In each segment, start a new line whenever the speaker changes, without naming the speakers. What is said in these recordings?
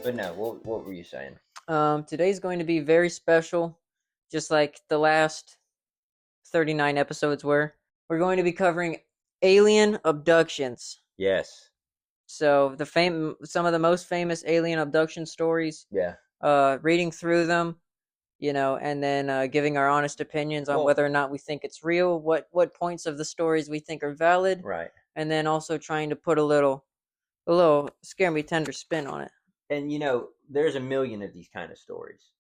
But no, what were you saying?
Today's going to be very special, just like the last 39 episodes were. We're going to be covering alien abductions.
Yes.
So some of the most famous alien abduction stories.
Yeah.
Reading through them, and then giving our honest opinions on
Well,
whether or not we think it's real, what points of the stories we think are valid,
right.
and then also trying to put a little ScareMeTender spin on it.
And there's a million of these kind of stories.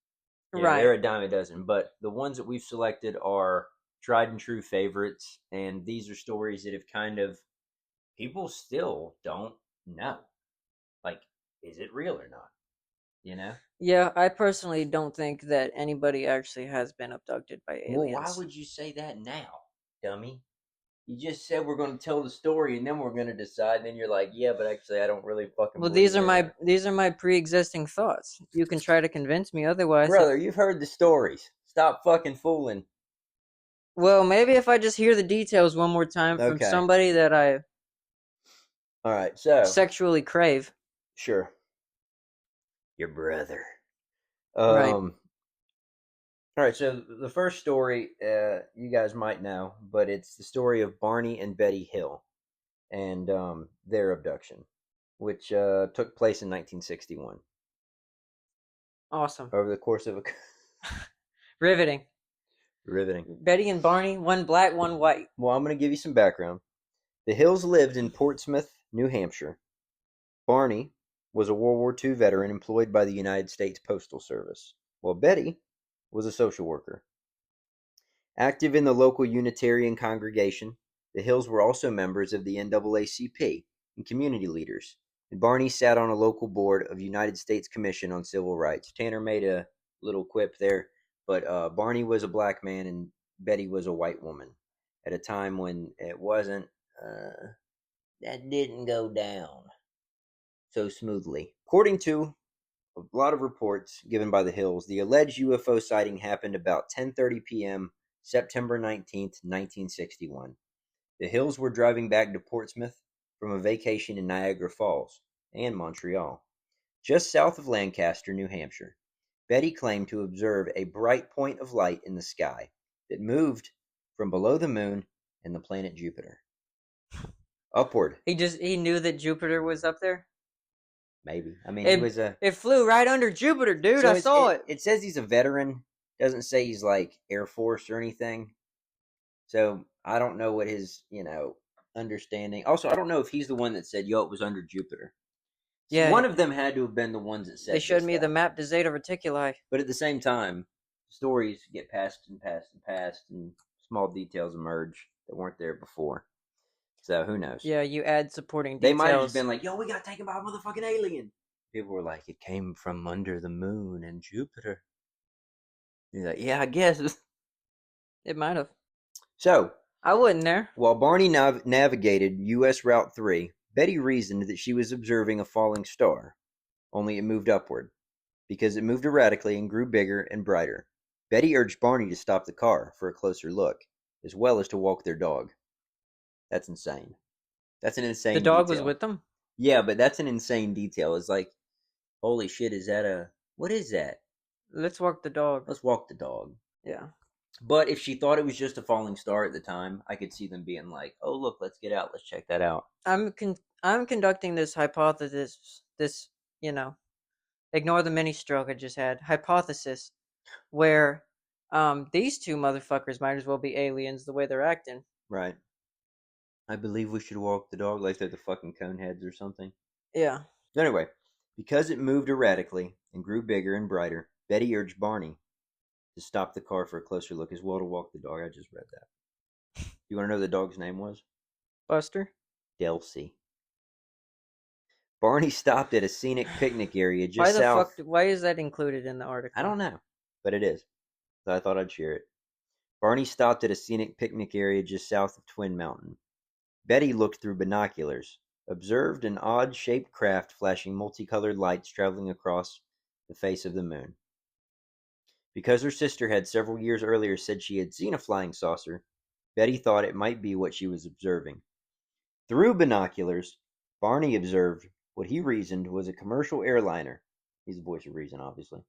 They're
Right.
a dime a dozen, but the ones that we've selected are tried and true favorites, and these are stories that have kind of people still don't know. Like, is it real or not? You know?
Yeah, I personally don't think that anybody actually has been abducted by
Well, why
aliens.
would you say that now, dummy? You just said we're going to tell the story and then we're going to decide. And then you're like, yeah, but actually, I don't really fucking
Well,
believe it.
these are my pre-existing thoughts. You can try to convince me otherwise.
Brother, you've heard the stories. Stop fucking fooling.
Well, maybe if I just hear the details one more time from
Okay.
somebody that I
All right. So,
sexually crave.
sure. Your brother.
Right.
All right. So the first story, you guys might know, but it's the story of Barney and Betty Hill and their abduction, which took place in 1961.
Awesome.
Over the course of a
Riveting.
riveting.
Betty and Barney, one black, one white.
Well, I'm going to give you some background. The Hills lived in Portsmouth, New Hampshire. Barney was a World War II veteran employed by the United States Postal Service, while Betty was a social worker. Active in the local Unitarian congregation, the Hills were also members of the NAACP and community leaders, and Barney sat on a local board of United States Commission on Civil Rights. Tanner made a little quip there, but Barney was a black man and Betty was a white woman at a time when it wasn't, that didn't go down so smoothly. According to a lot of reports given by the Hills, the alleged UFO sighting happened about 10:30 p.m. September 19th, 1961. The Hills were driving back to Portsmouth from a vacation in Niagara Falls and Montreal, just south of Lancaster, New Hampshire. Betty claimed to observe a bright point of light in the sky that moved from below the moon and the planet Jupiter. Upward.
He knew that Jupiter was up there.
Maybe. I mean, he was a.
It flew right under Jupiter, dude.
So
I saw it.
It says he's a veteran. Doesn't say he's like Air Force or anything. So I don't know what his, understanding. Also, I don't know if he's the one that said, "Yo, it was under Jupiter." So
Yeah.
one of them had to have been the ones that said.
They showed me
stuff.
the map to Zeta Reticuli.
But at the same time, stories get passed and passed and passed, and small details emerge that weren't there before. So who knows?
Yeah, you add supporting
They
details.
might have just been like, "Yo, we got taken by a motherfucking alien." People were like, "It came from under the moon and Jupiter." He's like, "Yeah, I guess."
It might have.
So
I wasn't there.
while Barney navigated U.S. Route 3, Betty reasoned that she was observing a falling star, only it moved upward. Because it moved erratically and grew bigger and brighter, Betty urged Barney to stop the car for a closer look, as well as to walk their dog. That's insane. That's an insane
The dog
detail.
was with them?
Yeah, but that's an insane detail. It's like, holy shit, is that a... What is that?
Let's walk the dog.
Let's walk the dog.
Yeah.
But if she thought it was just a falling star at the time, I could see them being like, "Oh, look, let's get out. Let's check that out."
I'm conducting this hypothesis, ignore the mini stroke I just had, hypothesis, where these two motherfuckers might as well be aliens the way they're acting.
Right. I believe we should walk the dog like they're the fucking coneheads or something.
Yeah.
Anyway, because it moved erratically and grew bigger and brighter, Betty urged Barney to stop the car for a closer look, as well to walk the dog. I just read that. You want to know what the dog's name was?
Buster?
Delcy. Barney stopped at a scenic picnic area just south.
Why is that included in the article?
I don't know, but it is. So I thought I'd share it. Barney stopped at a scenic picnic area just south of Twin Mountain. Betty looked through binoculars, observed an odd-shaped craft flashing multicolored lights traveling across the face of the moon. Because her sister had several years earlier said she had seen a flying saucer, Betty thought it might be what she was observing. Through binoculars, Barney observed what he reasoned was a commercial airliner He's the voice of reason, obviously.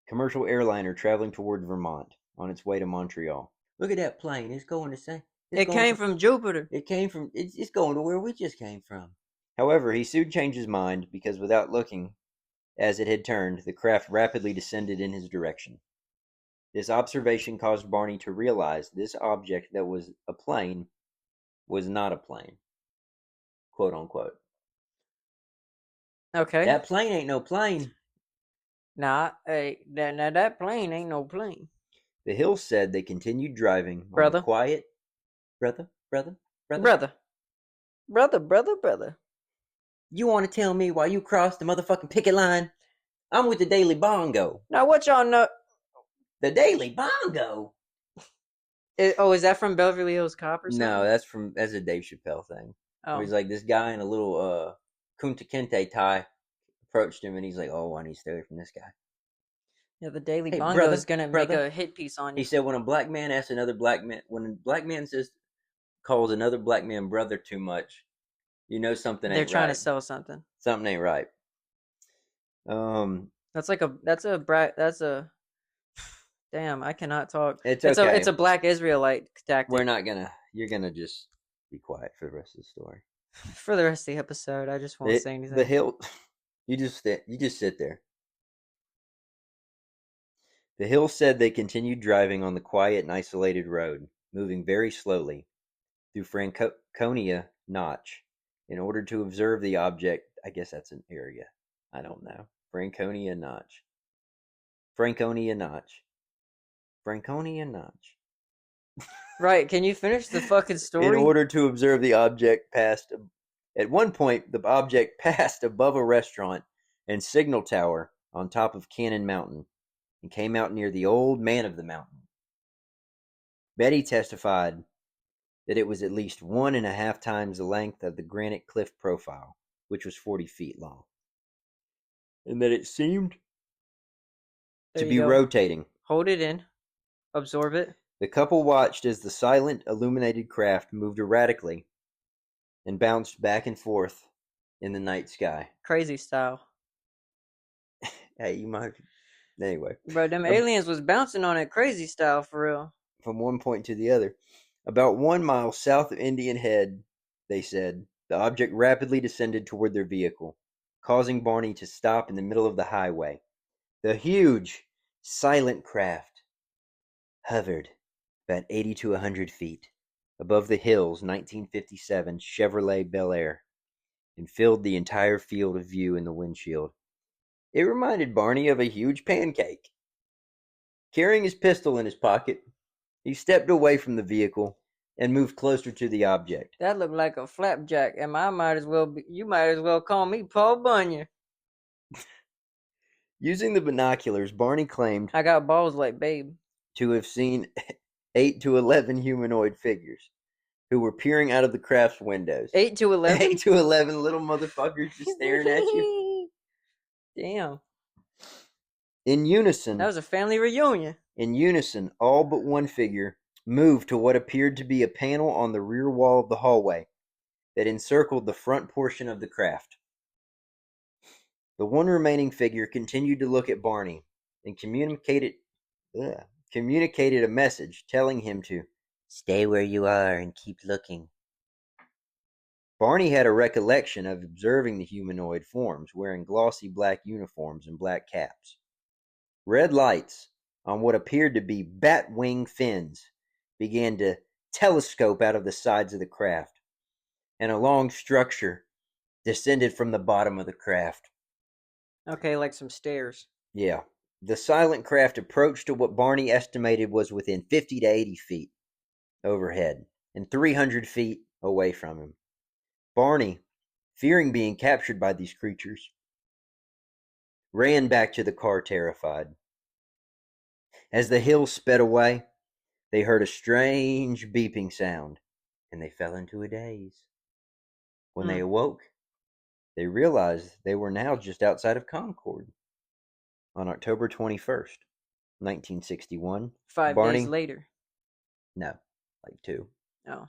Commercial airliner traveling toward Vermont on its way to Montreal. Look at that plane. It's going to say.
It came from Jupiter.
It came from. It's going to where we just came from. However, he soon changed his mind because without looking, as it had turned, the craft rapidly descended in his direction. This observation caused Barney to realize this object that was a plane was not a plane. Quote unquote.
Okay.
That plane ain't no plane.
Nah, that plane ain't no plane.
The Hills said they continued driving on the quiet. Brother. You want to tell me why you crossed the motherfucking picket line? I'm with the Daily Bongo.
Now what y'all know?
The Daily Bongo?
Is that from Beverly Hills Cop or something?
No, that's a Dave Chappelle thing.
Oh.
Where he's like, this guy in a little Kunta Kinte tie approached him and he's like, oh, I need to stay away from this guy.
Yeah, the Daily Bongo is going to make a hit piece on you.
He said when a black man asks another black man, when a black man calls another black man brother too much, you know something ain't right.
They're trying to sell something.
Something ain't right.
Damn, I cannot talk.
It's okay.
It's a black Israelite tactic.
You're gonna just be quiet for the rest of the story.
For the rest of the episode, I just won't say anything.
The Hill, you just sit there. The Hill said they continued driving on the quiet and isolated road, moving very slowly through Franconia Notch in order to observe the object. I guess that's an area. I don't know. Franconia Notch.
Right, can you finish the fucking story?
In order to observe the object at one point, the object passed above a restaurant and signal tower on top of Cannon Mountain and came out near the old man of the mountain. Betty testified that it was at least 1.5 times the length of the granite cliff profile, which was 40 feet long, and that it seemed to be rotating.
Hold it in. Absorb it.
The couple watched as the silent, illuminated craft moved erratically and bounced back and forth in the night sky.
Crazy style.
Hey, you might... Anyway.
Bro, them aliens was bouncing on it crazy style, for real.
From one point to the other. About 1 mile south of Indian Head, they said, the object rapidly descended toward their vehicle, causing Barney to stop in the middle of the highway. The huge, silent craft hovered about 80 to 100 feet above the Hills' 1957 Chevrolet Bel Air and filled the entire field of view in the windshield. It reminded Barney of a huge pancake. Carrying his pistol in his pocket, he stepped away from the vehicle and moved closer to the object.
That looked like a flapjack, and you might as well call me Paul Bunyan.
Using the binoculars, Barney claimed,
I got balls like Babe,
to have seen 8 to 11 humanoid figures who were peering out of the craft's windows.
8 to 11?
8 to 11 little motherfuckers just staring at you.
Damn.
In unison.
That was a family reunion.
In unison, all but one figure moved to what appeared to be a panel on the rear wall of the hallway that encircled the front portion of the craft. The one remaining figure continued to look at Barney and communicated a message telling him to stay where you are and keep looking. Barney had a recollection of observing the humanoid forms wearing glossy black uniforms and black caps. Red lights on what appeared to be bat wing fins began to telescope out of the sides of the craft, and a long structure descended from the bottom of the craft.
Okay, like some stairs.
Yeah. The silent craft approached to what Barney estimated was within 50 to 80 feet overhead and 300 feet away from him. Barney, fearing being captured by these creatures, ran back to the car terrified. As the Hills sped away, they heard a strange beeping sound, and they fell into a daze. When they awoke, they realized they were now just outside of Concord. On October 21st, 1961.
5 days later.
No, like 2.
Oh.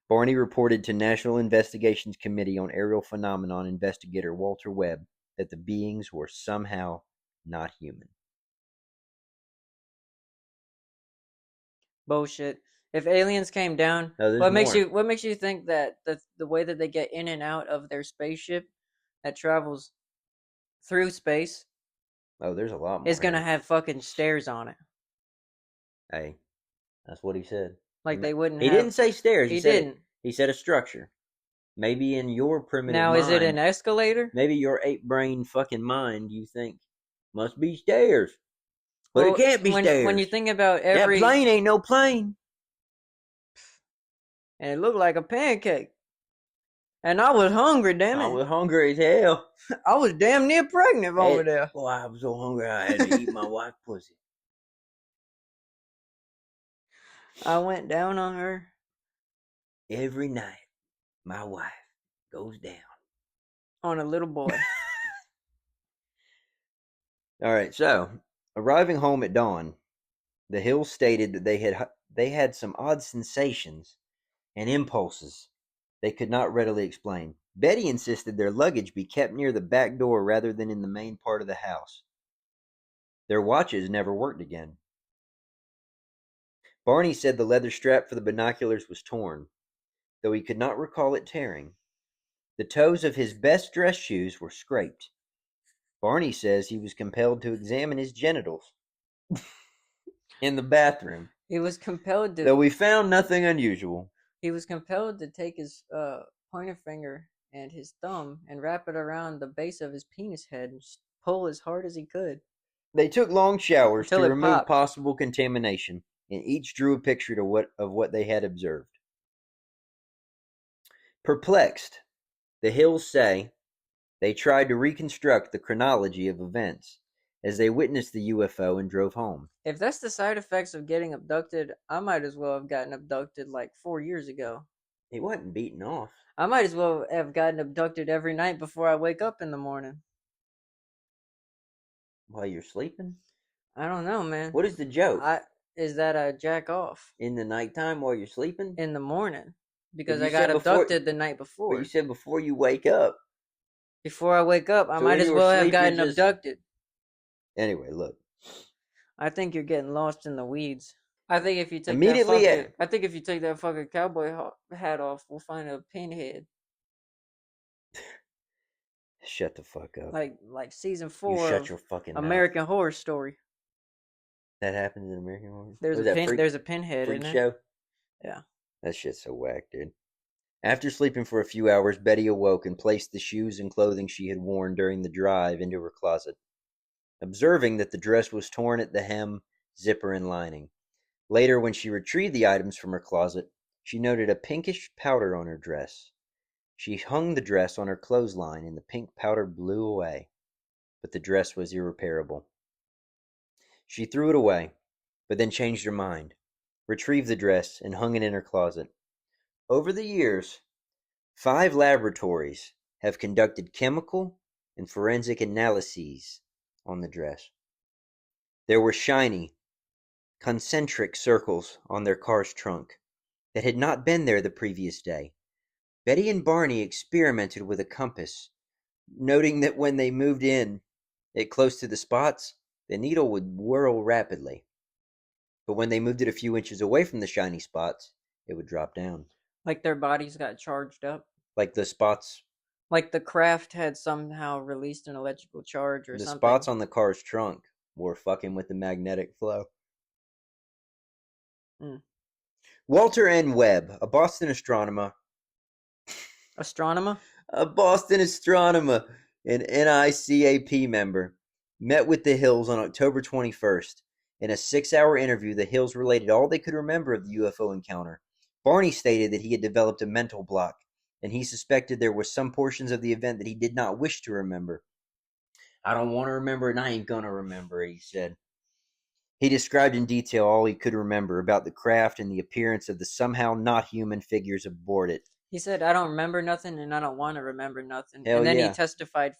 Barney reported to National Investigations Committee on Aerial Phenomenon investigator Walter Webb that the beings were somehow not human.
Bullshit. If aliens came down,
No, there's more.
what makes you think that the way that they get in and out of their spaceship that travels through space
Oh, there's a lot
is
more
gonna
here.
have fucking stairs on it?
Hey, that's what he said.
Like they wouldn't
He
have.
didn't say stairs.
He didn't.
He said a structure. Maybe in your primitive
Now, is it an
mind,
escalator?
maybe your ape-brain fucking mind, you think must be stairs, but it
Well,
can't be
when you
stairs.
think about
That
every,
plane ain't no plane.
and it looked like a pancake, and I was hungry. Damn
I
it,
was hungry as hell.
I was damn near pregnant over there.
Boy, I was so hungry I had to eat my wife's pussy.
I went down on her.
Every night, my wife goes down
On a little boy.
All right, so arriving home at dawn, the Hills stated that they had some odd sensations and impulses they could not readily explain. Betty insisted their luggage be kept near the back door rather than in the main part of the house. Their watches never worked again. Barney said the leather strap for the binoculars was torn, though he could not recall it tearing. The toes of his best dress shoes were scraped. Barney says he was compelled to examine his genitals in the bathroom,
He was compelled
though
to.
we found nothing unusual.
He was compelled to take his pointer finger and his thumb and wrap it around the base of his penis head and pull as hard as he could
They took long showers
until
to
it
remove
popped.
possible contamination, and each drew a picture of what they had observed. Perplexed, the Hills say they tried to reconstruct the chronology of events as they witnessed the UFO and drove home.
If that's the side effects of getting abducted, I might as well have gotten abducted like 4 years ago.
He wasn't beaten off.
I might as well have gotten abducted every night before I wake up in the morning.
While you're sleeping?
I don't know, man.
What is the joke?
Is that I jack off
In the nighttime while you're sleeping?
in the morning because
you
I got
said before-
abducted the night
But
before.
you said before you wake up.
Before I wake up, I
So
might
when
as
you were
well have
asleep, you're
gotten
just-
abducted.
Anyway, look.
I think you're getting lost in the weeds. I think if you take
Immediately
I think if you take that fucking cowboy hat off, we'll find a pinhead.
Shut the fuck up.
Like season
You
4
shut
of
your fucking mouth.
American Horror Story.
That happens in American Horror?
There's
Was
a
that
there's a pinhead
freak
in there.
show?
Yeah.
That shit's so whack, dude. After sleeping for a few hours, Betty awoke and placed the shoes and clothing she had worn during the drive into her closet, observing that the dress was torn at the hem, zipper, and lining. Later, when she retrieved the items from her closet, she noted a pinkish powder on her dress. She hung the dress on her clothesline, and the pink powder blew away, but the dress was irreparable. She threw it away, but then changed her mind, retrieved the dress, and hung it in her closet. Over the years, 5 laboratories have conducted chemical and forensic analyses on the dress. There were shiny, concentric circles on their car's trunk that had not been there the previous day. Betty and Barney experimented with a compass, noting that when they moved in it close to the spots, the needle would whirl rapidly. But when they moved it a few inches away from the shiny spots, it would drop down.
Like their bodies got charged up.
Like the spots,
Like the craft had somehow released an electrical charge or
the
something.
spots on the car's trunk were fucking with the magnetic flow.
Mm.
Walter N. Webb, a Boston astronomer,
Astronomer?
an NICAP member, met with the Hills on October 21st. In a 6-hour interview, the Hills related all they could remember of the UFO encounter. Barney stated that he had developed a mental block, and he suspected there were some portions of the event that he did not wish to remember. I don't want to remember it, and I ain't gonna remember it, he said. He described in detail all he could remember about the craft and the appearance of the somehow not human figures aboard it.
He said, I don't remember nothing and I don't want to remember nothing.
Hell
and then
yeah.
he testified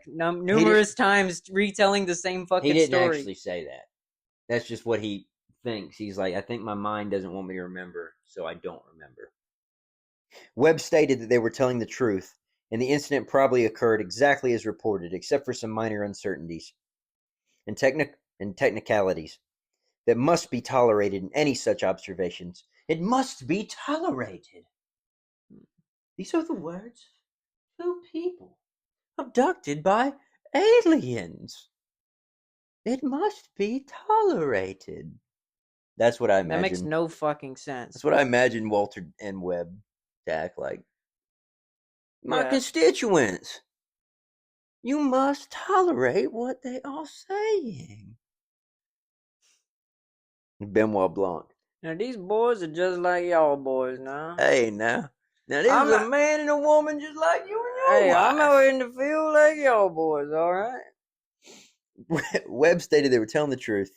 numerous times retelling the same fucking
He didn't
story.
actually say that. That's just what he thinks. He's like, I think my mind doesn't want me to remember, so I don't remember. Webb stated that they were telling the truth, and the incident probably occurred exactly as reported, except for some minor uncertainties and technicalities that must be tolerated in any such observations. It must be tolerated. These are the words of two people abducted by aliens. It must be tolerated. That's what I imagine.
That makes no fucking sense.
That's what I imagine Walter and Webb to act like. My
Yeah.
constituents, you must tolerate what they are saying. Benoit Blanc.
Now these boys are just like y'all boys now.
Hey, now this is a man and a woman just like you and your
Hey,
wife.
I'm out in the field like y'all boys, alright?
Webb stated they were telling the truth.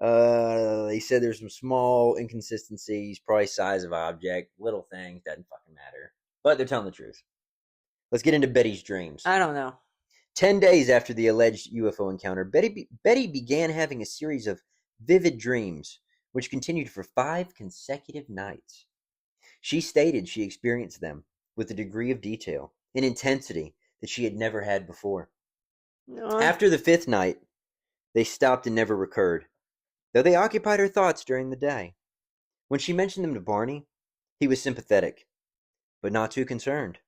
They said there's some small inconsistencies, probably size of object, little things, doesn't fucking matter. But they're telling the truth. Let's get into Betty's dreams.
I don't know.
10 days after the alleged UFO encounter, Betty began having a series of vivid dreams, which continued for 5 consecutive nights. She stated she experienced them with a degree of detail and intensity that she had never had before. After the 5th night, they stopped and never recurred, though they occupied her thoughts during the day. When she mentioned them to Barney, he was sympathetic, but not too concerned,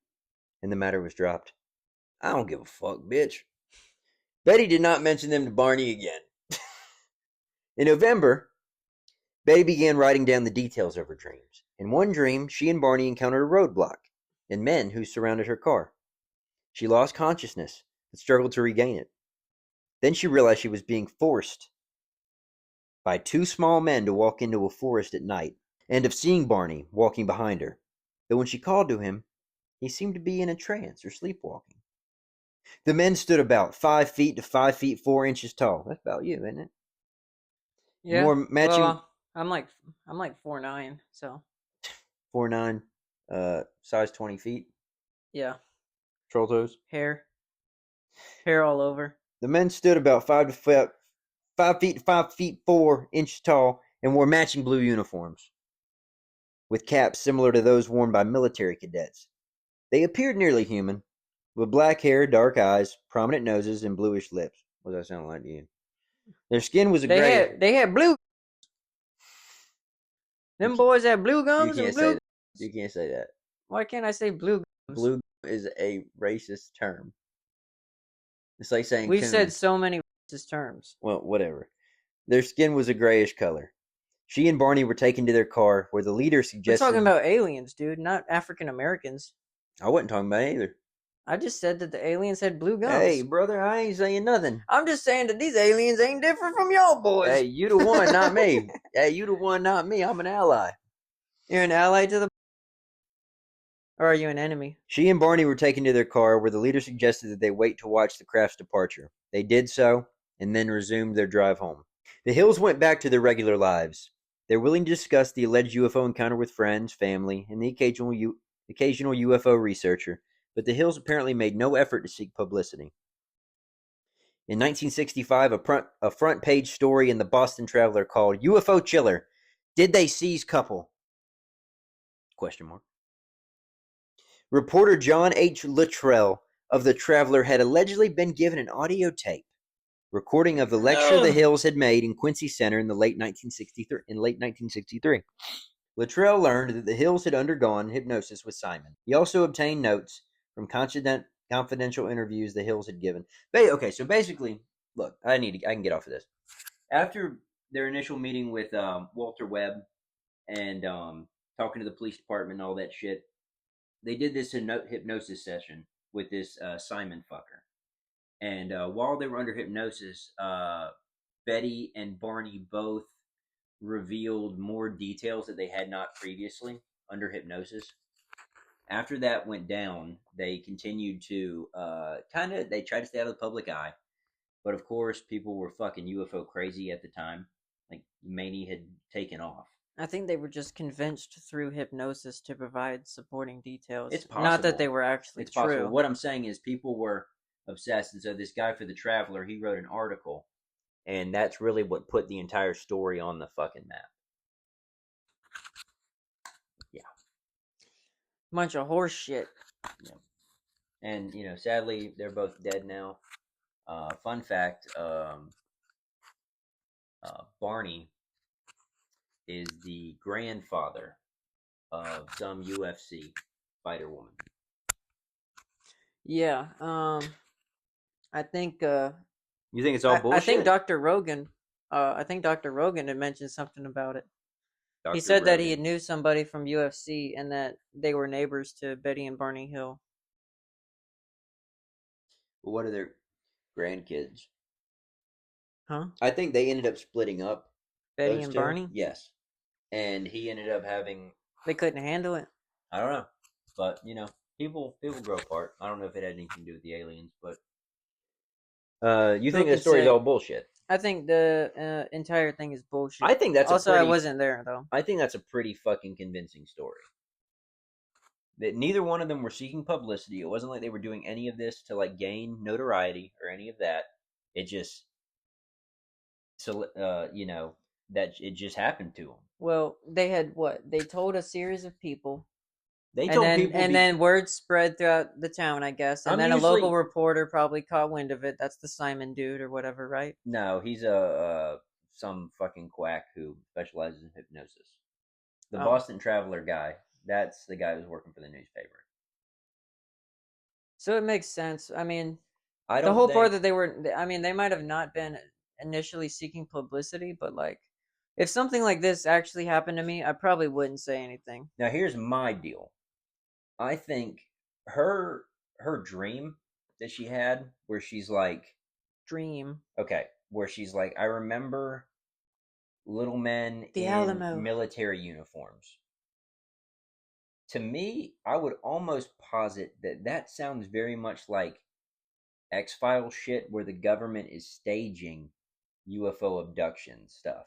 and the matter was dropped. I don't give a fuck, bitch. Betty did not mention them to Barney again. In November, Betty began writing down the details of her dreams. In one dream, she and Barney encountered a roadblock and men who surrounded her car. She lost consciousness but struggled to regain it. Then she realized she was being forced by 2 small men to walk into a forest at night, and of seeing Barney walking behind her. Though when she called to him, he seemed to be in a trance or sleepwalking. The men stood about 5 feet to 5 feet 4 inches tall. That's about you, isn't it?
Yeah.
More matching.
Well, I'm like 4'9", so
4'9", size 20 feet.
yeah.
Troll toes.
Hair all over.
The men stood about 5 feet to 5 feet 4 inches tall and wore matching blue uniforms, with caps similar to those worn by military cadets. They appeared nearly human, with black hair, dark eyes, prominent noses, and bluish lips. What does that sound like to you? Their skin was a gray.
They had blue. Them boys had blue gums and blue.
You can't say that.
Why can't I say blue gums?
Blue is a racist term. It's like saying
We've
coon.
said so many racist terms.
Well, whatever. Their skin was a grayish color. She and Barney were taken to their car, where the leader suggested...
We're talking about aliens, dude, not African Americans.
I wasn't talking about either.
I just said that the aliens had blue gums.
Hey, brother, I ain't saying nothing.
I'm just saying that these aliens ain't different from y'all boys.
Hey, you the one, not me. Hey, you the one, not me. I'm an ally.
You're an ally to the... Or are you an enemy?
She and Barney were taken to their car, where the leader suggested that they wait to watch the craft's departure. They did so, and then resumed their drive home. The Hills went back to their regular lives. They're willing to discuss the alleged UFO encounter with friends, family, and the occasional UFO researcher, but the Hills apparently made no effort to seek publicity. In 1965, a front page story in the Boston Traveler called UFO Chiller. Did they seize couple? ? Reporter John H. Luttrell of the Traveler had allegedly been given an audio tape recording of the lecture the Hills had made in Quincy Center in late 1963. Luttrell learned that the Hills had undergone hypnosis with Simon. He also obtained notes from confidential interviews the Hills had given. Okay, so basically, look, I can get off of this. After their initial meeting with Walter Webb and talking to the police department and all that shit, they did this hypnosis session with this Simon fucker. And while they were under hypnosis, Betty and Barney both revealed more details that they had not previously under hypnosis. After that went down, they continued to they tried to stay out of the public eye. But of course, people were fucking UFO crazy at the time. Like, mania had taken off.
I think they were just convinced through hypnosis to provide supporting details.
It's possible.
Not that they were actually true.
Possible. What I'm saying is people were obsessed. And so this guy for the Traveler, he wrote an article. And that's really what put the entire story on the fucking map. Yeah.
Bunch of horse shit.
Yeah. And sadly, they're both dead now. Fun fact: Barney is the grandfather of some UFC fighter woman.
Yeah. I think.
You think it's all bullshit?
I think Dr. Rogan. I think Dr. Rogan had mentioned something about it.
Dr.
He said that he
Rogan.
knew somebody from UFC and that they were neighbors to Betty and Barney Hill.
Well, what are their grandkids?
Huh?
I think they ended up splitting up.
Betty
those
and
two.
Barney?
Yes. And he ended up having.
They couldn't handle it.
I don't know, but people grow apart. I don't know if it had anything to do with the aliens, but you think the story's all bullshit?
I think the entire thing is bullshit.
I think that's
I wasn't there though.
I think that's a pretty fucking convincing story. That neither one of them were seeking publicity. It wasn't like they were doing any of this to like gain notoriety or any of that. It just that it just happened to them.
Well, they had what? They told a series of people.
They told people,
and then word spread throughout the town, I guess. And then a local reporter probably caught wind of it. That's the Simon dude or whatever, right?
No, he's some fucking quack who specializes in hypnosis. The Boston Traveler guy. That's the guy who's working for the newspaper.
So it makes sense. I mean,
part that they were.
I mean, they might have not been initially seeking publicity, but like, if something like this actually happened to me, I probably wouldn't say anything.
Now, here's my deal. I think her dream that she had, where she's like, where she's like, I remember little men in military uniforms. To me, I would almost posit that sounds very much like X-Files shit, where the government is staging UFO abduction stuff.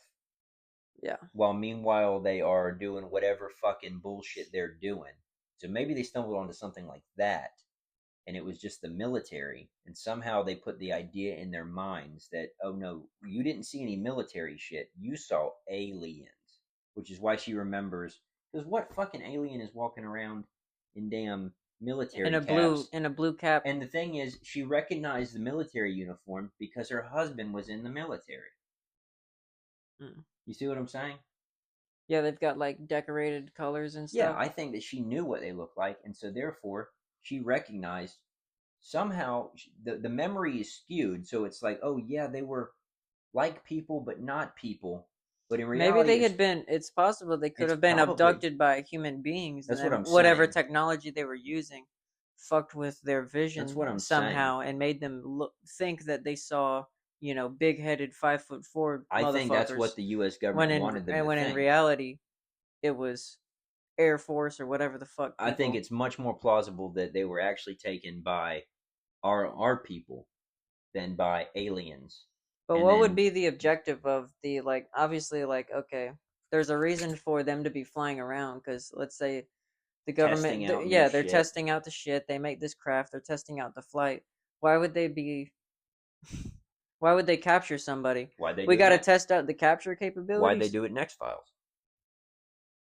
Yeah.
While meanwhile they are doing whatever fucking bullshit they're doing. So maybe they stumbled onto something like that, and it was just the military, and somehow they put the idea in their minds that, oh no, you didn't see any military shit, you saw aliens, which is why she remembers. Because what fucking alien is walking around in damn military caps?
In a blue cap.
And the thing is, she recognized the military uniform because her husband was in the military. You see what I'm saying?
Yeah, they've got like decorated colors and stuff.
Yeah, I think that she knew what they looked like, and so therefore she recognized somehow the memory is skewed, so it's like, oh yeah, they were like people but not people. But in reality,
maybe they had been. It's possible they could have been abducted by human beings.
That's what I'm saying.
Whatever technology they were using fucked with their vision.
That's what I'm
somehow
saying.
And made them think that they saw, big-headed 5'4"
I think that's what the U.S. government wanted them to think.
When in reality, it was Air Force or whatever the fuck.
I think it's much more plausible that they were actually taken by our people than by aliens.
But what would be the objective of the, like, obviously, like, okay, there's a reason for them to be flying around, because let's say the government, they're testing out the shit, they make this craft, they're testing out the flight. Why would they capture somebody? We got to test out the capture capabilities?
Why'd they do it in X-Files?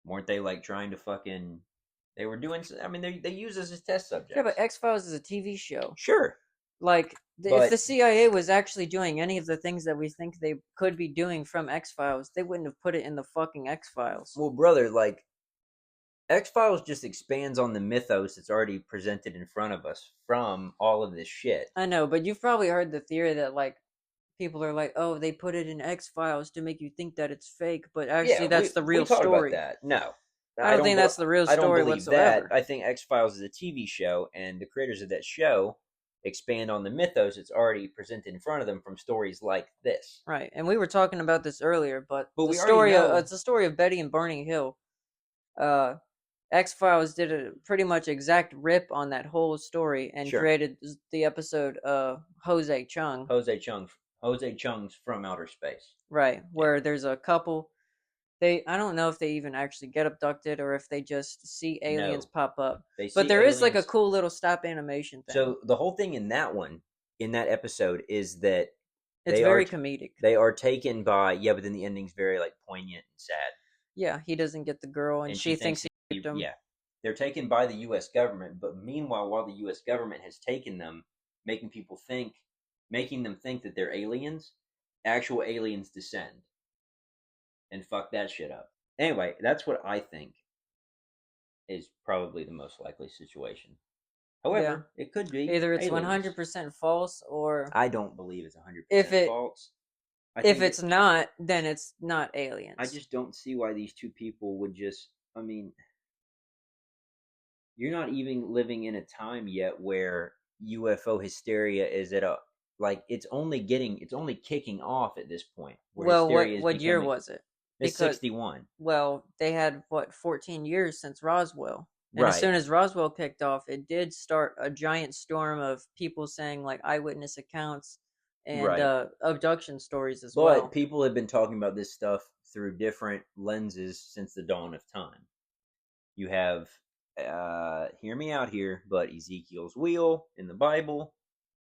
Weren't they, like, trying to fucking... They were doing... I mean, they use us as test subjects.
Yeah, but X-Files is a TV show.
Sure.
Like, if the CIA was actually doing any of the things that we think they could be doing from X-Files, they wouldn't have put it in the fucking X-Files.
Well, brother, like, X-Files just expands on the mythos that's already presented in front of us from all of this shit.
I know, but you've probably heard the theory that, like, people are like, oh, they put it in X-Files to make you think that it's fake, but actually that's the real story.
About that. No.
I don't think that's the real story whatsoever. I don't believe that.
I think X-Files is a TV show, and the creators of that show expand on the mythos that's already presented in front of them from stories like this.
Right, and we were talking about this earlier, but it's a story of Betty and Barney Hill. X-Files did a pretty much exact rip on that whole story and created the episode Jose Chung.
Jose Chung's From Outer Space.
Right, where there's a couple. I don't know if they even actually get abducted or if they just see aliens pop up. But there is like a cool little stop animation thing.
So the whole thing in that episode is that
it's very comedic.
They are taken by, but then the ending's very like poignant and sad.
Yeah, he doesn't get the girl and she thinks he raped him.
Yeah. they're taken by the U.S. government, but meanwhile, while the U.S. government has taken them, making them think that they're aliens, actual aliens descend and fuck that shit up. Anyway, that's what I think is probably the most likely situation. However, it could be
either it's
aliens.
100% false, or
I don't believe it's 100% false.
If it's not, then it's not aliens.
I just don't see why these two people would just. I mean, you're not even living in a time yet where UFO hysteria is at a it's only kicking off at this point.
Well, what year was it?
It's 61.
Well, they had 14 years since Roswell. And
right.
As soon as Roswell kicked off, it did start a giant storm of people saying eyewitness accounts and abduction stories as well.
But people have been talking about this stuff through different lenses since the dawn of time. You have, hear me out here, but Ezekiel's wheel in the Bible,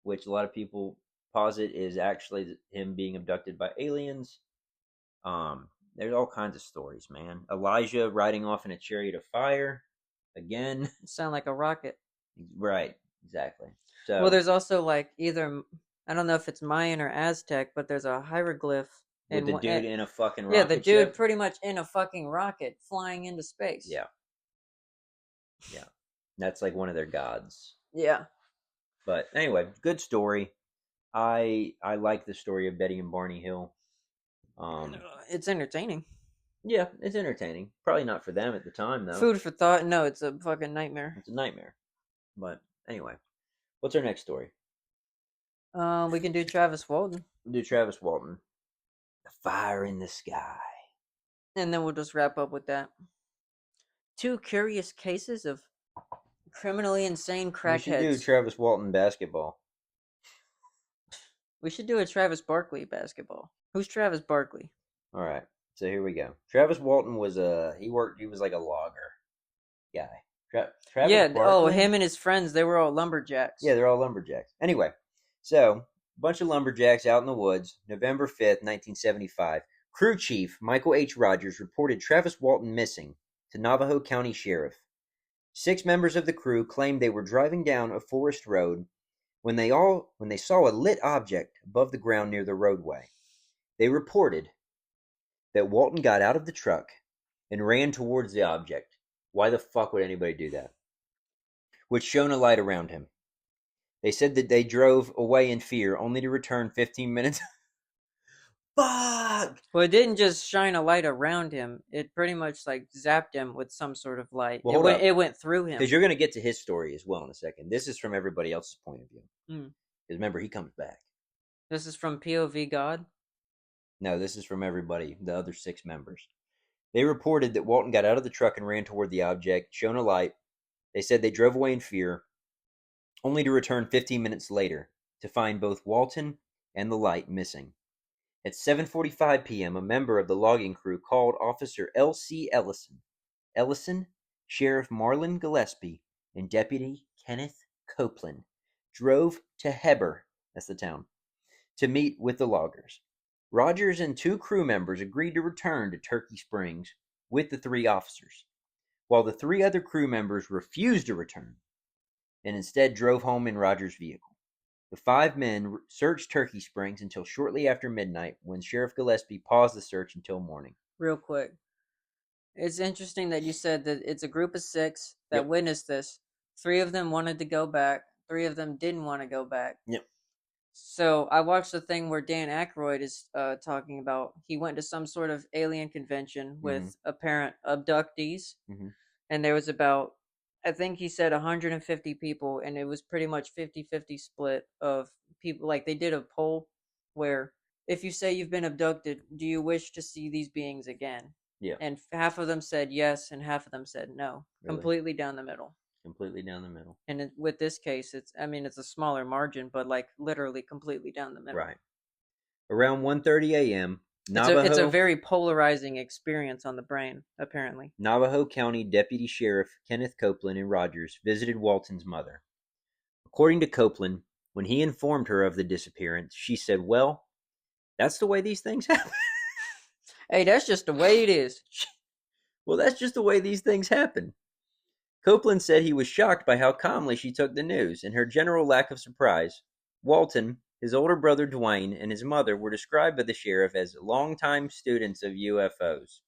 which a lot of people posit is actually him being abducted by aliens. There's all kinds of stories, man. Elijah riding off in a chariot of fire. Again,
sound like a rocket.
Right, exactly. So,
well, there's also either, I don't know if it's Mayan or Aztec, but there's a hieroglyph
with the dude in a fucking rocket.
Yeah, the dude ship. Pretty much in a fucking rocket flying into space.
Yeah. That's like one of their gods.
Yeah.
But anyway, good story. I like the story of Betty and Barney Hill.
It's entertaining.
Yeah, it's entertaining. Probably not for them at the time, though.
Food for thought. No, it's a fucking nightmare.
It's a nightmare. But anyway, what's our next story?
We can do Travis Walton.
We'll do Travis Walton. The fire in the sky.
And then we'll just wrap up with that. 2 curious cases of criminally insane crackheads.
We should do Travis Walton basketball.
We should do a Travis Barkley basketball. Who's Travis Barkley?
All right. So here we go. Travis Walton was he was like a logger guy. Travis
Barkley, him and his friends, they were all lumberjacks.
Yeah, they're all lumberjacks. Anyway, so a bunch of lumberjacks out in the woods, November 5th, 1975. Crew Chief Michael H. Rogers reported Travis Walton missing to Navajo County Sheriff. 6 members of the crew claimed they were driving down a forest road when they saw a lit object above the ground near the roadway. They reported that Walton got out of the truck and ran towards the object. Why the fuck would anybody do that? Which shone a light around him. They said that they drove away in fear, only to return 15 minutes. Fuck!
Well, it didn't just shine a light around him. It pretty much zapped him with some sort of light.
Well,
it went through him.
Because you're going to get to his story as well in a second. This is from everybody else's point of view. Because remember, he comes back.
This is from POV God?
No, this is from everybody, the other 6 members. They reported that Walton got out of the truck and ran toward the object, shone a light. They said they drove away in fear, only to return 15 minutes later to find both Walton and the light missing. At 7:45 p.m., a member of the logging crew called Officer L.C. Ellison, Sheriff Marlon Gillespie, and Deputy Kenneth Copeland drove to Heber, that's the town, to meet with the loggers. Rogers and 2 crew members agreed to return to Turkey Springs with the 3 officers, while the 3 other crew members refused to return and instead drove home in Rogers' vehicle. The 5 men searched Turkey Springs until shortly after midnight, when Sheriff Gillespie paused the search until morning.
Real quick. It's interesting that you said that it's a group of 6 that witnessed this. 3 of them wanted to go back. 3 of them didn't want to go back.
Yep.
So I watched the thing where Dan Aykroyd is talking about he went to some sort of alien convention with apparent abductees. And there was about, I think he said 150 people, and it was pretty much 50-50 split of people. They did a poll where if you say you've been abducted, do you wish to see these beings again?
Yeah.
And half of them said yes, and half of them said no. Really? Completely down the middle.
Completely down the middle.
And with this case, it's a smaller margin, but literally completely down the middle.
Right. Around 1:30 a.m.,
it's a very polarizing experience on the brain, apparently.
Navajo County Deputy Sheriff Kenneth Copeland and Rogers visited Walton's mother. According to Copeland, when he informed her of the disappearance, she said, "Well, that's the way these things happen."
Hey, that's just the way it is.
Well, that's just the way these things happen. Copeland said he was shocked by how calmly she took the news and her general lack of surprise. Walton, his older brother Dwayne, and his mother were described by the sheriff as longtime students of UFOs.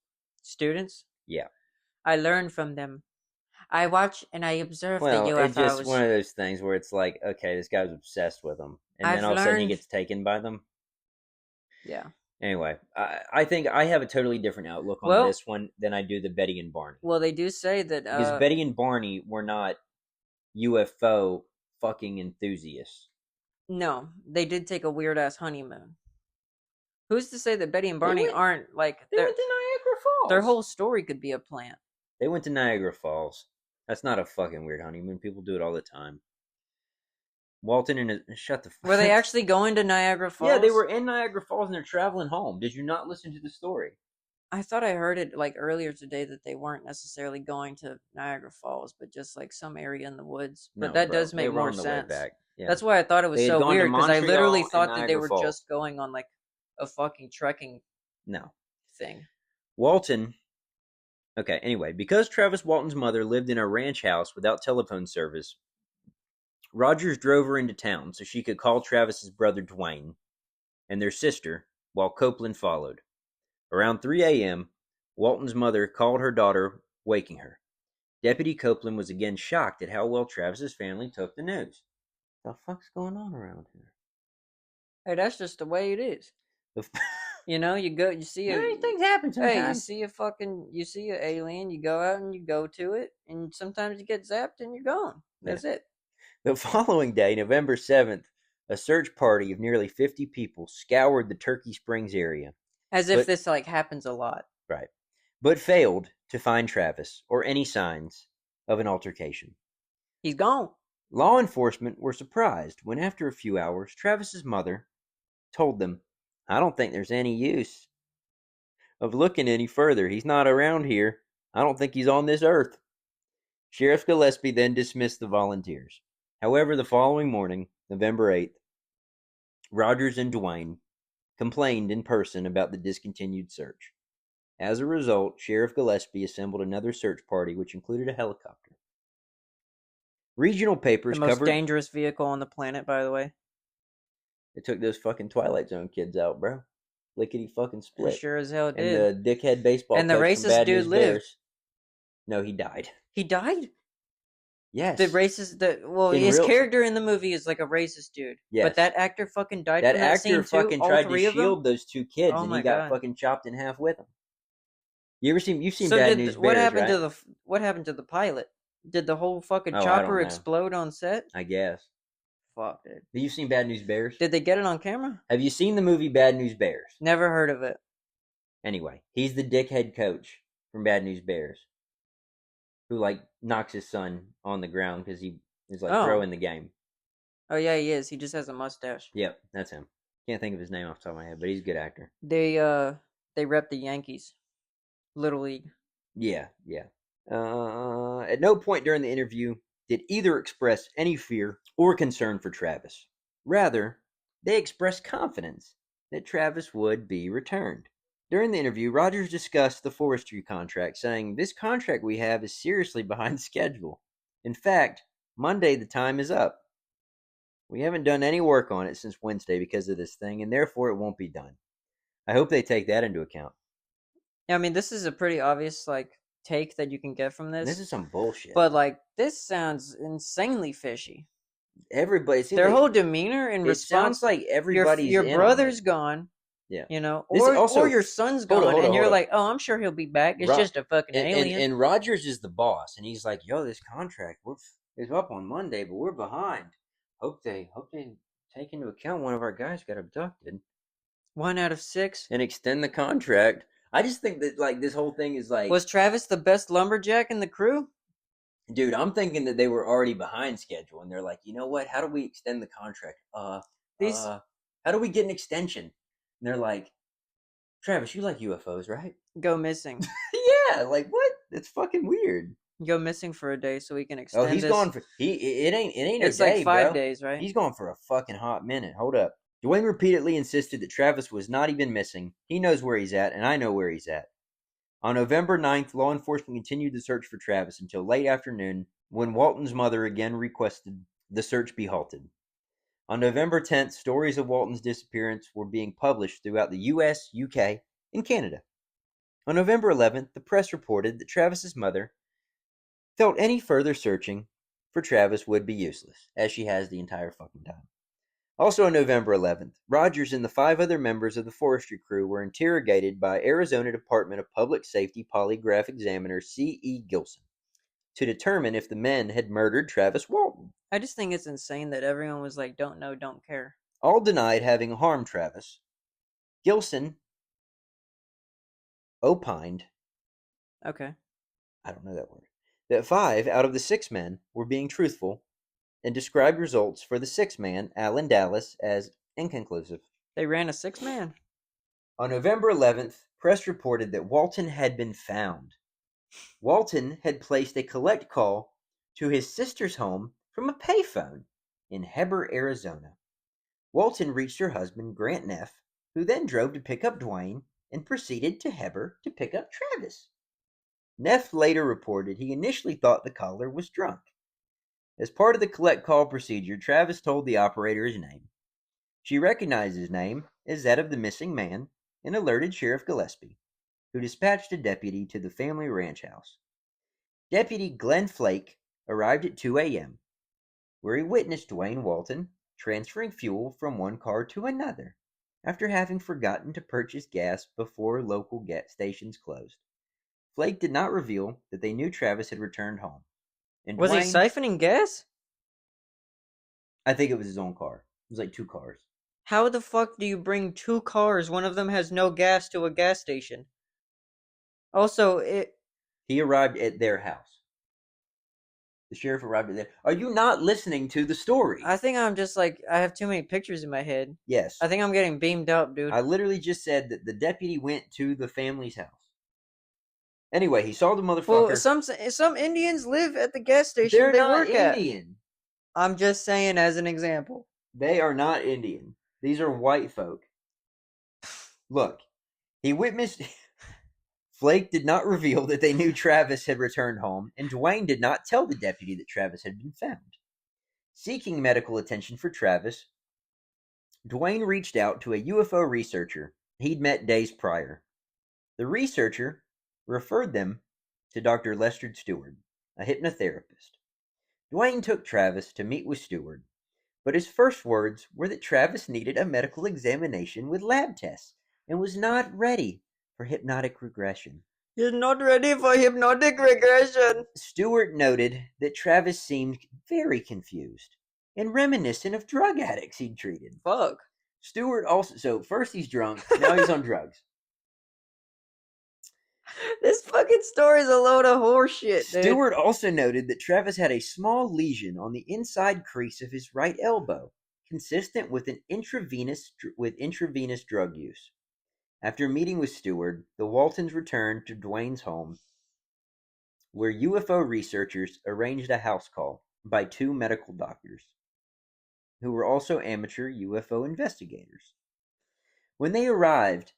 Students?
Yeah.
I learned from them. I watch and I observe the UFOs.
It's just one of those things where it's like, okay, this guy's obsessed with them. And then all of a sudden he gets taken by them.
Yeah.
Anyway, I think I have a totally different outlook on this one than I do the Betty and Barney.
Well, they do say that...
because Betty and Barney were not UFO fucking enthusiasts.
No, they did take a weird-ass honeymoon. Who's to say that Betty and Barney aren't, like...
They went to Niagara Falls.
Their whole story could be a plant.
They went to Niagara Falls. That's not a fucking weird honeymoon. People do it all the time. Walton and... Shut the fuck.
Were they actually going to Niagara Falls?
Yeah, they were in Niagara Falls and they're traveling home. Did you not listen to the story?
I thought I heard it like earlier today that they weren't necessarily going to Niagara Falls, but just like some area in the woods. But that does make more sense. Yeah. That's why I thought it was so weird, because I literally thought that they were just going on like a fucking trekking thing.
Walton... Okay, anyway, because Travis Walton's mother lived in a ranch house without telephone service, Rogers drove her into town so she could call Travis's brother Dwayne and their sister while Copeland followed. Around 3 a.m., Walton's mother called her daughter, waking her. Deputy Copeland was again shocked at how well Travis's family took the news. What the fuck's going on around here?
Hey, that's just the way it is. You know, you go, you see
things happen sometimes.
Hey, you see an alien, you go out and you go to it, and sometimes you get zapped and you're gone. That's it.
The following day, November 7th, a search party of nearly 50 people scoured the Turkey Springs area.
As if this, like, happens a lot.
Right. But failed to find Travis or any signs of an altercation.
He's gone.
Law enforcement were surprised when, after a few hours, Travis's mother told them, "I don't think there's any use of looking any further. He's not around here. I don't think he's on this earth." Sheriff Gillespie then dismissed the volunteers. However, the following morning, November 8th, Rogers and Dwayne complained in person about the discontinued search. As a result, Sheriff Gillespie assembled another search party, which included a helicopter. Regional papers
covered... The most dangerous vehicle on the planet, by the way.
It took those fucking Twilight Zone kids out, bro. Lickety fucking split.
It sure as hell did.
And the dickhead baseball
and the racist dude lived.
No, he died.
He died?
Yes.
The racist... his character in the movie is like a racist dude. Yes. But that actor fucking died from that scene too?
That actor fucking tried to shield those two kids, and he got
God.
Fucking chopped in half with them. You've seen Bad News Bears,
what happened
right?
What happened to the pilot? Did the whole fucking chopper explode on set?
I guess.
Fuck, dude.
Have you seen Bad News Bears?
Did they get it on camera?
Have you seen the movie Bad News Bears?
Never heard of it.
Anyway, he's the dickhead coach from Bad News Bears, who like knocks his son on the ground because he is like throwing the game.
Oh yeah, he is. He just has a mustache.
Yep, that's him. Can't think of his name off the top of my head, but he's a good actor.
They rep the Yankees, Little League.
Yeah. At no point during the interview did either express any fear or concern for Travis. Rather, they expressed confidence that Travis would be returned. During the interview, Rogers discussed the forestry contract, saying, "This contract we have is seriously behind schedule. In fact, Monday the time is up. We haven't done any work on it since Wednesday because of this thing, and therefore it won't be done. I hope they take that into account."
Yeah, I mean, this is a pretty obvious, like, take that you can get from this.
This is some bullshit.
But, like, this sounds insanely fishy.
Their
whole demeanor in response...
It sounds like everybody's
Your brother's gone.
Yeah.
You know? Or your son's gone, and you're like, oh, I'm sure he'll be back. It's just a fucking alien.
And Rogers is the boss, and he's like, yo, this contract is up on Monday, but we're behind. Hope they take into account one of our guys got abducted.
1 out of 6.
And extend the contract. I just think that, like, this whole thing is like...
Was Travis the best lumberjack in the crew?
Dude, I'm thinking that they were already behind schedule, and they're like, you know what? How do we extend the contract? How do we get an extension? And they're like, Travis, you like UFOs, right?
Go missing.
Yeah, like, what? It's fucking weird.
Go missing for a day so we can extend
he's gone for... It ain't
it's a day, like 5 days, right?
He's gone for a fucking hot minute. Hold up. Dwayne repeatedly insisted that Travis was not even missing. He knows where he's at, and I know where he's at. On November 9th, law enforcement continued the search for Travis until late afternoon when Walton's mother again requested the search be halted. On November 10th, stories of Walton's disappearance were being published throughout the US, UK, and Canada. On November 11th, the press reported that Travis's mother felt any further searching for Travis would be useless, as she has the entire fucking time. Also on November 11th, Rogers and the 5 other members of the forestry crew were interrogated by Arizona Department of Public Safety polygraph examiner C.E. Gilson to determine if the men had murdered Travis Walton.
I just think it's insane that everyone was like, don't know, don't care.
All denied having harmed Travis. Gilson opined,
okay,
I don't know that word, that 5 out of the 6 men were being truthful and described results for the 6th man, Alan Dallas, as inconclusive.
They ran a 6-man.
On November 11th, press reported that Walton had been found. Walton had placed a collect call to his sister's home from a payphone in Heber, Arizona. Walton reached her husband, Grant Neff, who then drove to pick up Dwayne and proceeded to Heber to pick up Travis. Neff later reported he initially thought the caller was drunk. As part of the collect call procedure, Travis told the operator his name. She recognized his name as that of the missing man and alerted Sheriff Gillespie, who dispatched a deputy to the family ranch house. Deputy Glenn Flake arrived at 2 a.m., where he witnessed Dwayne Walton transferring fuel from one car to another after having forgotten to purchase gas before local gas stations closed. Flake did not reveal that they knew Travis had returned home. And
was
Dwayne,
he siphoning gas?
I think it was his own car. It was like 2 cars.
How the fuck do you bring 2 cars? One of them has no gas to a gas station. Also,
he arrived at their house. The sheriff arrived at there. Are you not listening to the story?
I think I'm just like, I have too many pictures in my head.
Yes.
I think I'm getting beamed up, dude.
I literally just said that the deputy went to the family's house. Anyway, he saw the motherfucker.
Well, some Indians live at the gas station
They're
they
not
work at.
Indian.
I'm just saying as an example.
They are not Indian. These are white folk. Look, he witnessed... Flake did not reveal that they knew Travis had returned home, and Dwayne did not tell the deputy that Travis had been found. Seeking medical attention for Travis, Dwayne reached out to a UFO researcher he'd met days prior. The researcher referred them to Dr. Lester Stewart, a hypnotherapist. Dwayne took Travis to meet with Stewart, but his first words were that Travis needed a medical examination with lab tests and was not ready for hypnotic regression.
He's not ready for hypnotic regression.
Stewart noted that Travis seemed very confused and reminiscent of drug addicts he'd treated.
Fuck.
Stewart also... So, first he's drunk, now he's on drugs.
This fucking story is a load of horseshit, dude.
Stewart also noted that Travis had a small lesion on the inside crease of his right elbow, consistent with intravenous drug use. After meeting with Stewart, the Waltons returned to Dwayne's home, where UFO researchers arranged a house call by 2 medical doctors, who were also amateur UFO investigators. When they arrived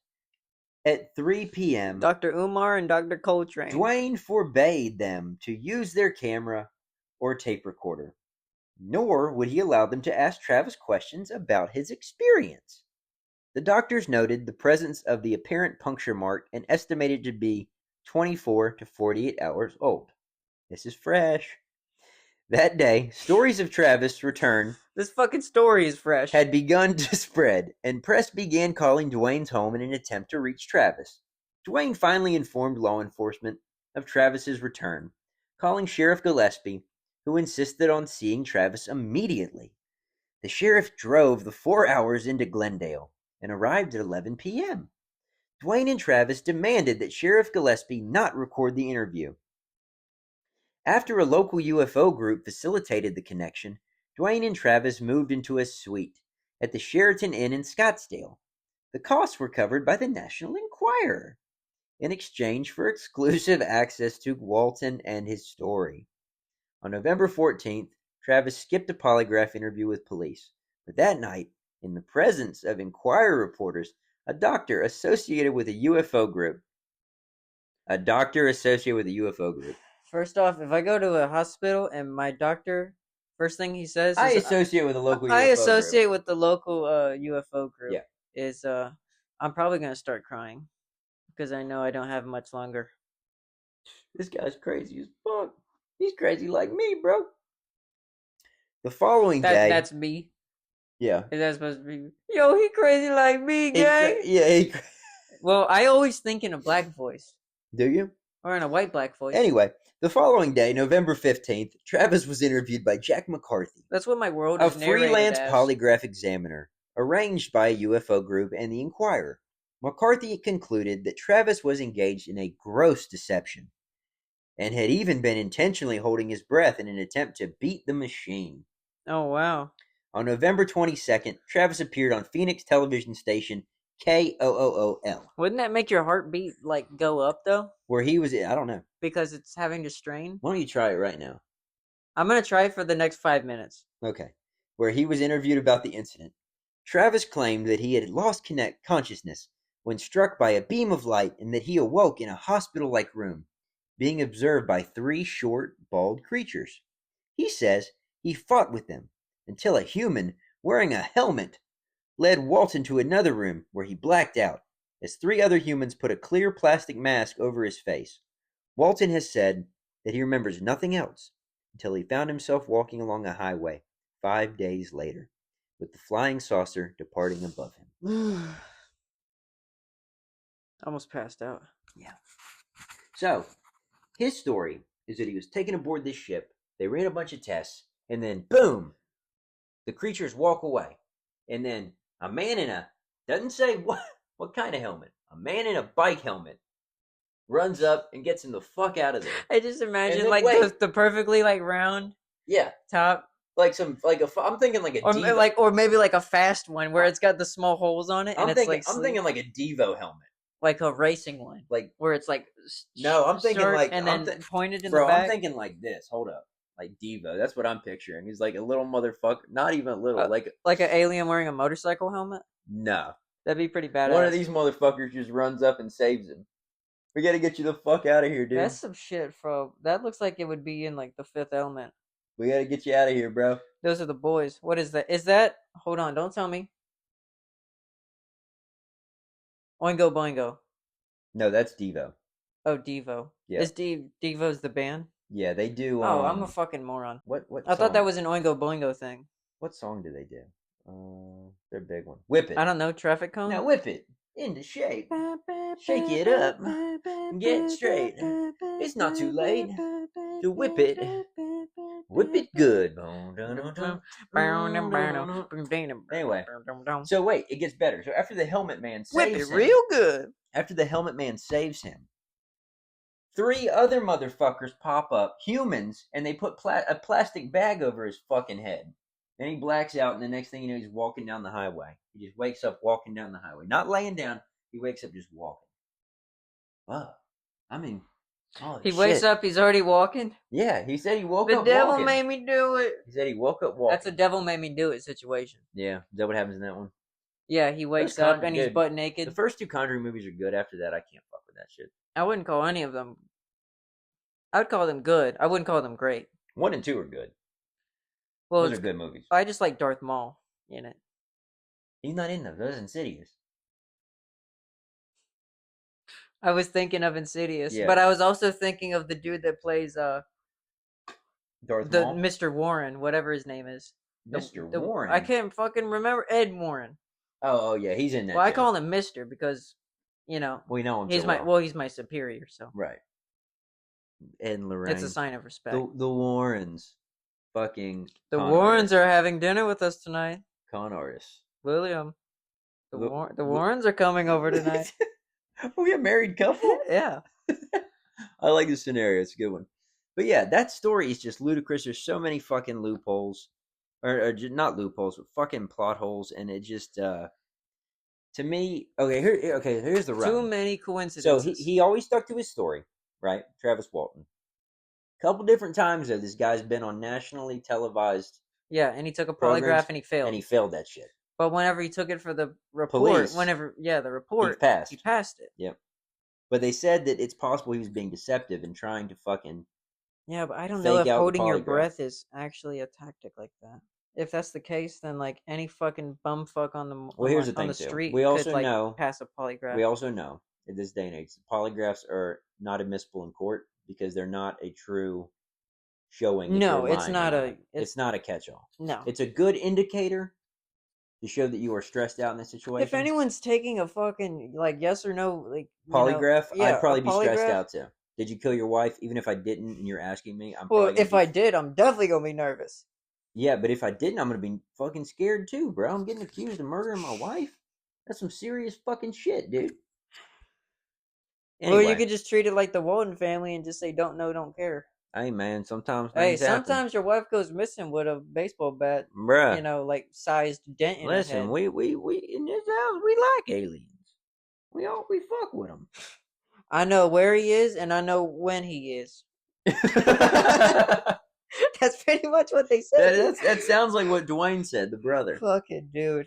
at 3 p.m.,
Dr. Umar and Dr. Coltrane,
Dwayne forbade them to use their camera or tape recorder, nor would he allow them to ask Travis questions about his experience. The doctors noted the presence of the apparent puncture mark and estimated to be 24 to 48 hours old. This is fresh. That day, stories of Travis' return...
This fucking story is fresh.
...had begun to spread, and press began calling Dwayne's home in an attempt to reach Travis. Dwayne finally informed law enforcement of Travis's return, calling Sheriff Gillespie, who insisted on seeing Travis immediately. The sheriff drove the 4 hours into Glendale and arrived at 11 p.m. Dwayne and Travis demanded that Sheriff Gillespie not record the interview. After a local UFO group facilitated the connection, Dwayne and Travis moved into a suite at the Sheraton Inn in Scottsdale. The costs were covered by the National Enquirer in exchange for exclusive access to Walton and his story. On November 14th, Travis skipped a polygraph interview with police, but that night, in the presence of Enquirer reporters, a doctor associated with a UFO group A doctor associated with a UFO group.
First off, if I go to a hospital and my doctor, first thing he says is...
I associate with a local UFO group.
I associate with the local UFO group.
Yeah.
Is I'm probably going to start crying because I know I don't have much longer.
This guy's crazy as fuck. He's crazy like me, bro. The following day...
That's me.
Yeah.
Is that supposed to be... Yo, he crazy like me, gang.
Yeah.
Well, I always think in a black voice.
Do you?
Or in a white-black voice.
Anyway, the following day, November 15th, Travis was interviewed by Jack McCarthy.
That's what my world
is narrated as. A freelance polygraph examiner, arranged by a UFO group and the Inquirer. McCarthy concluded that Travis was engaged in a gross deception and had even been intentionally holding his breath in an attempt to beat the machine.
Oh, wow.
On November 22nd, Travis appeared on Phoenix television station KOOL.
Wouldn't that make your heartbeat, go up, though?
Where he was, I don't know.
Because it's having to strain?
Why don't you try it right now?
I'm going to try it for the next 5 minutes.
Okay. Where he was interviewed about the incident. Travis claimed that he had lost consciousness when struck by a beam of light and that he awoke in a hospital-like room, being observed by 3 short, bald creatures. He says he fought with them until a human wearing a helmet led Walton to another room where he blacked out as 3 other humans put a clear plastic mask over his face. Walton has said that he remembers nothing else until he found himself walking along a highway 5 days later, with the flying saucer departing above him.
Almost passed out.
Yeah. So, his story is that he was taken aboard this ship, they ran a bunch of tests, and then boom! The creatures walk away. And then a man in a, doesn't say what kind of helmet, a man in a bike helmet runs up and gets him the fuck out of there.
I just imagine the perfectly round top.
I'm thinking like a
Devo. Or maybe like a fast one where it's got the small holes on it.
I'm thinking like a Devo helmet.
Like a racing one. Where it's
no, I'm thinking
and then pointed in the back.
I'm thinking like this. Hold up. Like Devo. That's what I'm picturing. He's like a little motherfucker. Not even a little. Like
an alien wearing a motorcycle helmet?
No.
That'd be pretty badass.
One of these motherfuckers just runs up and saves him. We gotta get you the fuck out of here, dude.
That's some shit, bro. That looks like it would be in the Fifth Element.
We gotta get you out of here, bro.
Those are the boys. What is that? Is that... Hold on, don't tell me. Oingo Boingo.
No, that's Devo.
Oh, Devo. Yeah. Is Devo's the band?
Yeah, they do.
Oh, I'm a fucking moron.
What?
I thought that was an Oingo Boingo thing.
What song do they do? Their big one. Whip It.
I don't know. Traffic Cone?
Now whip it into shape. Shake it up. Get straight. It's not too late to whip it. Whip it good. Anyway. So wait, it gets better. So after the helmet man saves him.
Whip it real good.
After the helmet man saves him, 3 other motherfuckers pop up, humans, and they put a plastic bag over his fucking head. Then he blacks out, and the next thing you know, he's walking down the highway. He just wakes up walking down the highway. Not laying down. He wakes up just walking. Wow. I mean,
he wakes up, he's already walking?
Yeah, he said he woke up walking.
The devil made me do it.
He said he woke up walking.
That's a devil made me do it situation.
Yeah. Is that what happens in that one?
Yeah, he wakes up and he's butt naked.
The first 2 Conjuring movies are good. After that, I can't fuck with that shit.
I wouldn't call any of them... I would call them good. I wouldn't call them great.
1 and 2 are good.
Well,
those are good movies.
I just like Darth Maul in it.
He's not in those. Those are Insidious.
I was thinking of Insidious, but I was also thinking of the dude that plays
Darth Maul?
Mr. Warren, whatever his name is.
Mr. Warren?
I can't fucking remember. Ed Warren.
Oh yeah, he's in that.
Well, I call him Mr. because,
we know him.
He's my superior, so.
Right. Ed and Lorraine.
It's a sign of respect.
The Warrens. The
Warrens are having dinner with us tonight.
Con artists.
William. The Warrens are coming over tonight.
Are we a married couple?
Yeah.
I like this scenario. It's a good one. But yeah, that story is just ludicrous. There's so many fucking loopholes. Or not loopholes, but fucking plot holes. And it just, to me, here's the run.
Too many coincidences.
So he always stuck to his story, right? Travis Walton. Couple different times though, this guy's been on nationally televised.
Yeah, and he took a polygraph and he failed.
And he failed that shit.
But whenever he took it for the report,
Police,
the report,
he passed
it.
Yep. But they said that it's possible he was being deceptive and trying to fucking
Yeah, but I don't know
fake
if
out the
holding your
polygraph.
breath is actually a tactic like that. If that's the case, then like any fucking bumfuck on
Here's
the
the thing,
street
we
could
also
like
know
pass a polygraph.
we also know in this day and age, polygraphs are not admissible in court because they're not a true showing that
No,
you're
it's
lying or
not
not.
a.
It's not a catch-all.
No.
It's a good indicator to show that you are stressed out in this
If
situation.
anyone's taking a fucking like yes or no like
Polygraph,
yeah,
I'd probably
a
be stressed
polygraph.
out too. Did you kill your wife? Even if I didn't, and you're asking me, I'm
Well,
probably gonna
if I did, I'm definitely gonna be nervous.
Yeah, but if I didn't, I'm gonna be fucking scared too, bro. I'm getting accused of murdering my wife. That's some serious fucking shit, dude.
Well, you
Anyway,
could just treat it like the Walton family and just say don't know, don't care.
hey man, sometimes
Hey,
things happen,
sometimes your wife goes missing with a baseball bat,
bruh.
like sized dent in her
Listen,
head.
we in this house we like aliens. We fuck with them.
I know where he is and I know when he is. That's pretty much what they said.
that sounds like what Dwayne said, the brother.
Fucking dude,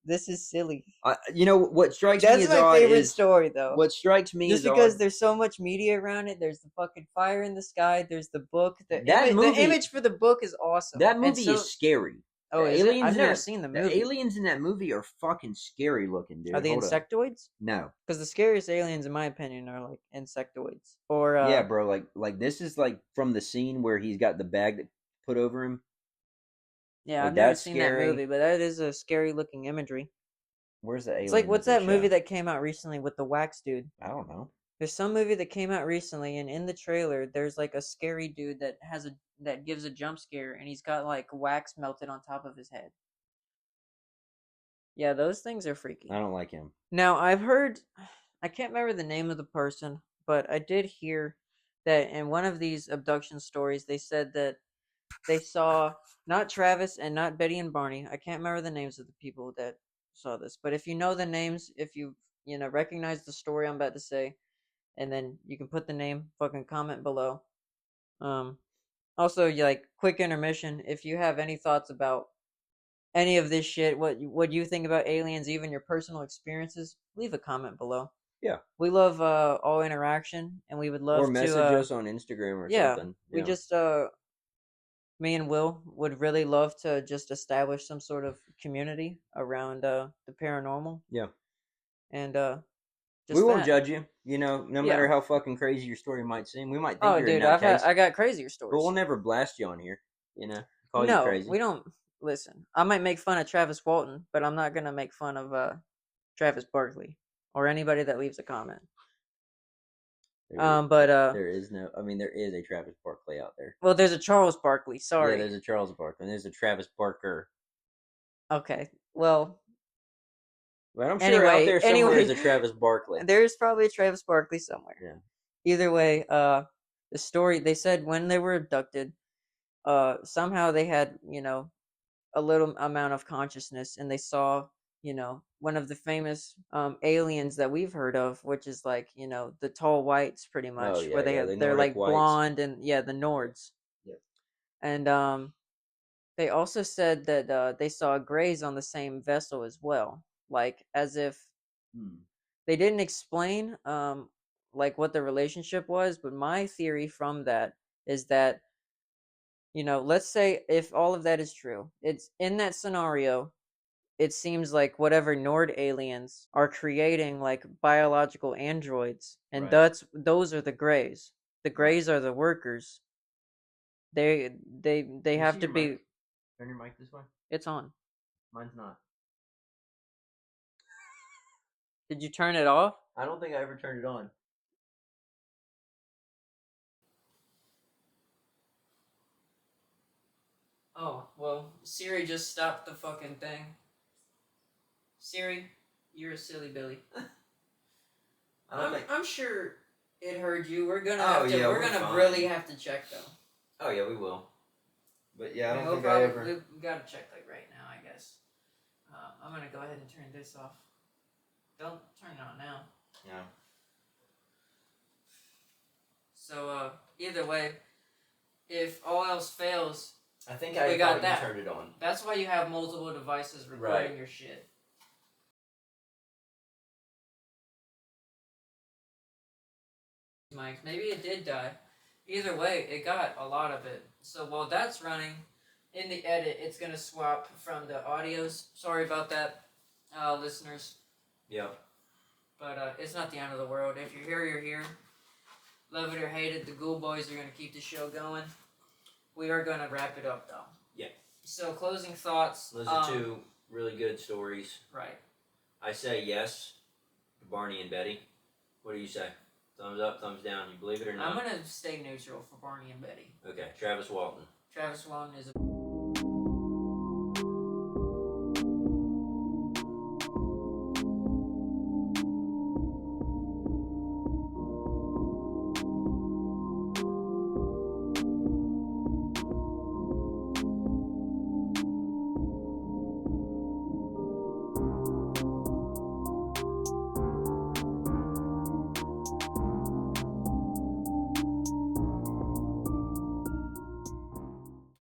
this is silly.
You know what strikes me
That's
as
my
odd
favorite
is
story, though.
what strikes me
Just
as
because
odd.
there's so much media around it. There's the fucking fire in the sky. There's the book. The
movie,
image for the book is awesome.
That movie is scary.
Oh, is it? I've never seen the movie.
The aliens in that movie are fucking scary looking, dude.
Are they insectoids?
No,
because the scariest aliens, in my opinion, are like insectoids. Or
yeah, bro. Like this is like from the scene where he's got the bag that put over him.
Yeah, I've never seen that movie, but that is a scary looking imagery.
Where's the alien?
It's like what's that movie that came out recently with the wax dude?
I don't know.
There's some movie that came out recently, and in the trailer, there's like a scary dude that gives a jump scare, and he's got like wax melted on top of his head. Yeah, those things are freaky.
I don't like him.
Now, I've heard, I can't remember the name of the person, but I did hear that in one of these abduction stories, they said that they saw not Travis and not Betty and Barney. I can't remember the names of the people that saw this, but if you know the names, if you recognize the story I'm about to say, and then you can put the name, fucking comment below. Also, like quick intermission. If you have any thoughts about any of this shit, what you think about aliens, even your personal experiences, leave a comment below.
Yeah,
we love all interaction, and we would love
or message us on Instagram or something.
We just me and Will would really love to just establish some sort of community around the paranormal.
Yeah,
and
we won't judge you. No matter how fucking crazy your story might seem, we might think you're a nutcase.
I got crazier stories,
but we'll never blast you on here. Call you crazy.
We don't. Listen, I might make fun of Travis Walton, but I'm not gonna make fun of Travis Barkley or anybody that leaves a comment.
There is no. I mean, there is a Travis Barkley out there.
Well, there's a Charles Barkley. Sorry.
Yeah, there's a Charles Barkley. And there's a Travis Barker.
Okay. Well.
But I'm sure out there somewhere is a Travis Barkley.
There's probably a Travis Barkley somewhere.
Yeah.
Either way, the story, they said when they were abducted, somehow they had, a little amount of consciousness, and they saw, one of the famous aliens that we've heard of, which is like, the tall whites, pretty much, where they're like whites. Blonde, and the Nords.
Yeah.
And they also said that they saw grays on the same vessel as well, like as if they didn't explain like what the relationship was, but my theory from that is that, let's say if all of that is true, it's in that scenario, it seems like whatever Nord aliens are creating like biological androids, and those are the grays. The grays are the workers. They have to be.
Turn your mic this way.
It's on.
Mine's not.
Did you turn it off?
I don't think I ever turned it on.
Oh, well, Siri just stopped the fucking thing. Siri, you're a silly Billy. I'm sure it heard you. We're gonna really have to check though.
Oh yeah, we will. But yeah, I don't think
we gotta check like right now, I guess. I'm gonna go ahead and turn this off. Don't turn it on now.
Yeah.
So either way, if all else fails,
I think I got that. Turned it on.
That's why you have multiple devices recording your shit. mics. Maybe it did die. Either way, it got a lot of it. So while that's running, in the edit, it's gonna swap from the audios. Sorry about that, listeners.
Yep.
But it's not the end of the world. If you're here, you're here. Love it or hate it, the Ghoul Boys are gonna keep the show going. We are gonna wrap it up though.
Yeah.
So closing thoughts.
Those are two really good stories.
Right.
I say yes to Barney and Betty. What do you say? Thumbs up, thumbs down. You believe it or not?
I'm gonna stay neutral for Barney and Betty.
Okay. Travis Walton.
Travis Walton is a